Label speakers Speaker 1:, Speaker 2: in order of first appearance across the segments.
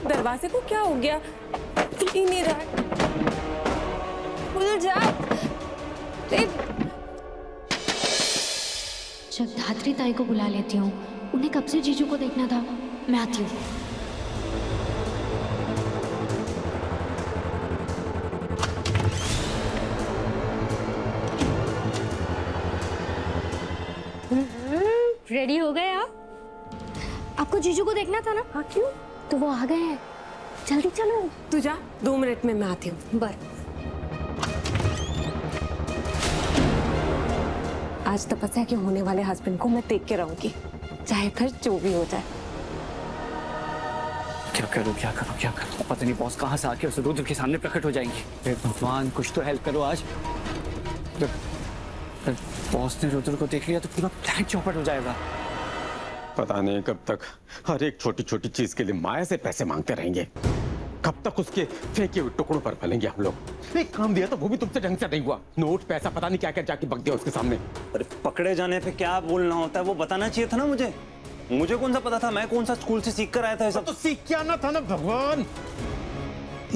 Speaker 1: दरवाजे को क्या हो गया? खुल ही नहीं रहा है। खुल जा।
Speaker 2: जगधात्री ताई को बुला लेती हूँ, उन्हें कब से जीजू को देखना था। मैं आती हूँ। रेडी हो गए आप? आपको जीजू को देखना था ना?
Speaker 1: हाँ, क्यों?
Speaker 2: तो वो आ गए हैं, जल्दी चलो।
Speaker 1: तू जा, 2 मिनट में मैं आती हूँ।
Speaker 2: बस
Speaker 1: आज तपस्या के होने वाले हस्बैंड को मैं देख के रहूंगी, चाहे फिर जो भी हो जाए।
Speaker 3: क्या करूं क्या करूं क्या करूं? पता नहीं बॉस कहाँ से आके उस रुद्र के सामने प्रकट हो जाएंगे। हे भगवान, कुछ तो हेल्प करो आज। बॉस ने रुद्र को देख लिया तो पूरा प्लान चौपट हो जाएगा।
Speaker 4: पता नहीं कब तक हर एक छोटी छोटी चीज के लिए माया से पैसे मांगते रहेंगे। कब तक उसके फेंके हुए टुकड़ों पर फलेंगे हम लोग। एक काम दिया तो वो भी तुमसे ढंग से नहीं हुआ। नोट पैसा पता नहीं क्या क्या जाके बक दिया उसके सामने।
Speaker 5: अरे पकड़े जाने पे क्या बोलना होता है वो बताना चाहिए था ना मुझे। मुझे कौन सा पता था? मैं कौन सा स्कूल से सीख कर आया था?
Speaker 4: तो सीख क्या ना था ना भगवान।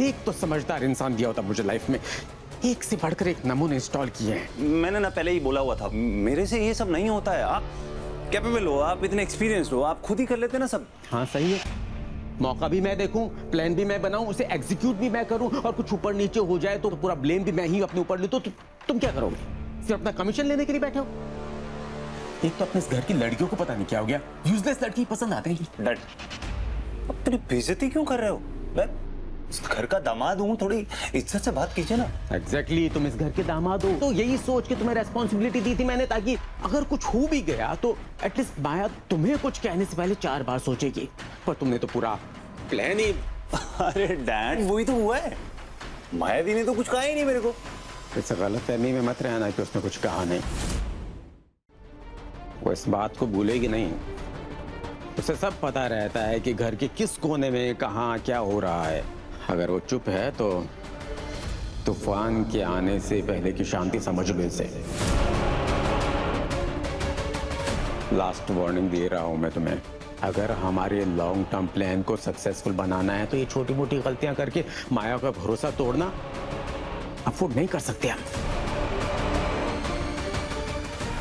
Speaker 4: एक तो समझदार इंसान दिया होता मुझे लाइफ में, एक से बढ़कर एक नमूने इंस्टॉल किए हैं।
Speaker 5: मैंने ना पहले ही बोला हुआ था, मेरे से ये सब नहीं होता है। आप कैपेबल हो, आप इतने एक्सपीरियंस्ड हो, आप खुद ही कर लेते ना सब।
Speaker 4: हाँ सही है, मौका भी मैं देखूं, प्लान भी मैं बनाऊं, उसे एग्जीक्यूट भी मैं करूं, और कुछ ऊपर नीचे हो जाए तो पूरा ब्लेम भी मैं ही अपने ऊपर लूं। तो तुम क्या करोगे? सिर्फ अपना कमीशन लेने के लिए बैठे हो? एक तो अपने इस घर की लड़कियों को पता नहीं क्या हो गया, यूजलेस लड़की पसंद आते हैं।
Speaker 5: डैड, अपनी बेइज्जती क्यों कर रहे हो? मैं इस घर का दामाद हूँ, थोड़ी इज्जत से बात कीजिए ना।
Speaker 4: एग्जैक्टली, तुम इस घर के दामाद हो, तो यही सोच के तुम्हें रेस्पॉन्सिबिलिटी दी थी मैंने, ताकि अगर कुछ हो भी गया तो एटलीस्ट माया तुम्हें कुछ कहने से पहले 4 बार सोचेगी। पर तुमने तो पूरा प्लान ही।
Speaker 5: अरे डैड, वही तो हुआ है। मायावी ने तो कुछ कहा ही नहीं मेरे को।
Speaker 4: इस गलतफहमी में मत रहना कि उसने कुछ कहा नहीं। वो इस बात को भूलेगी नहीं। उसे सब पता रहता है कि घर के किस कोने में कहाँ क्या हो रहा है। अगर वो चुप है तो तूफान के आने से पहले की शांति समझ लो इसे। लास्ट वार्निंग दे रहा हूं मैं तुम्हें, अगर हमारे लॉन्ग टर्म प्लान को सक्सेसफुल बनाना है तो ये छोटी मोटी गलतियां करके माया का भरोसा तोड़ना अफोर्ड नहीं कर सकते हम।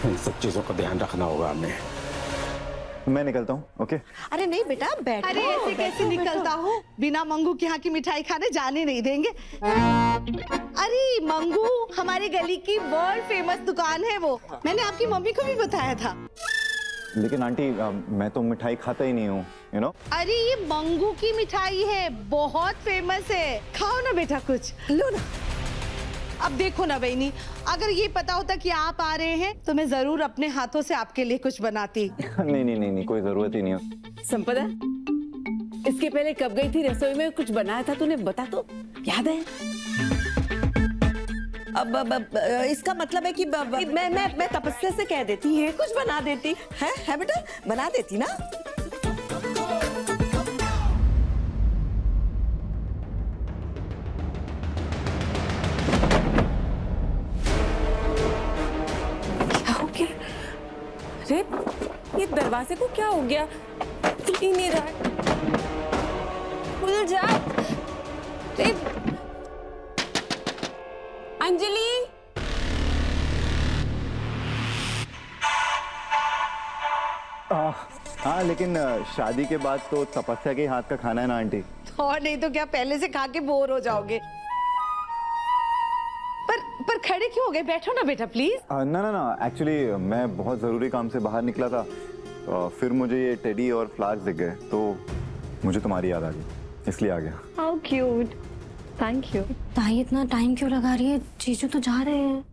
Speaker 4: इन सब चीजों का ध्यान रखना होगा हमें।
Speaker 6: मैं निकलता हूँ, ओके?
Speaker 7: अरे नहीं बेटा, बैठो।
Speaker 8: अरे ऐसे कैसे निकलता हूँ? बिना मंगू के यहाँ की मिठाई खाने जाने नहीं देंगे। अरे मंगू हमारी गली की वर्ल्ड फेमस दुकान है वो। मैंने आपकी मम्मी को भी बताया था।
Speaker 6: लेकिन आंटी मैं तो मिठाई खाता ही नहीं हूँ, यू नो।
Speaker 8: अरे ये मंगू की मिठाई है, बहुत फेमस है। खाओ ना बेटा कुछ।
Speaker 7: लो ना।
Speaker 8: अब देखो ना बहनी, अगर ये पता होता कि आप आ रहे हैं तो मैं जरूर अपने हाथों से आपके लिए कुछ बनाती।
Speaker 6: नहीं, कोई जरूरत ही नहीं है।
Speaker 1: संपदा, इसके पहले कब गई थी रसोई में? कुछ बनाया था तूने, बता तो, याद है?
Speaker 7: अब इसका मतलब है कि मैं तपस्या से कह देती है, कुछ बना देती है बेटा, बना देती ना।
Speaker 1: अरे ये दरवाजे को क्या हो गया? खुल ही नहीं रहा है। खुल जा। अरे अंजलि,
Speaker 6: हाँ लेकिन शादी के बाद तो तपस्या के हाथ का खाना है ना आंटी।
Speaker 8: और नहीं तो क्या, पहले से खा के बोर हो जाओगे। पर खड़े क्यों हो गए? बैठो ना बेटा प्लीज।
Speaker 6: ना एक्चुअली मैं बहुत जरूरी काम से बाहर निकला था, फिर मुझे ये टेडी और फ्लावर्स दिख गए तो मुझे तुम्हारी याद आ गई, इसलिए आ गया।
Speaker 2: How cute, thank you. ताई इतना टाइम क्यों लगा रही है? जीजू तो जा रहे हैं।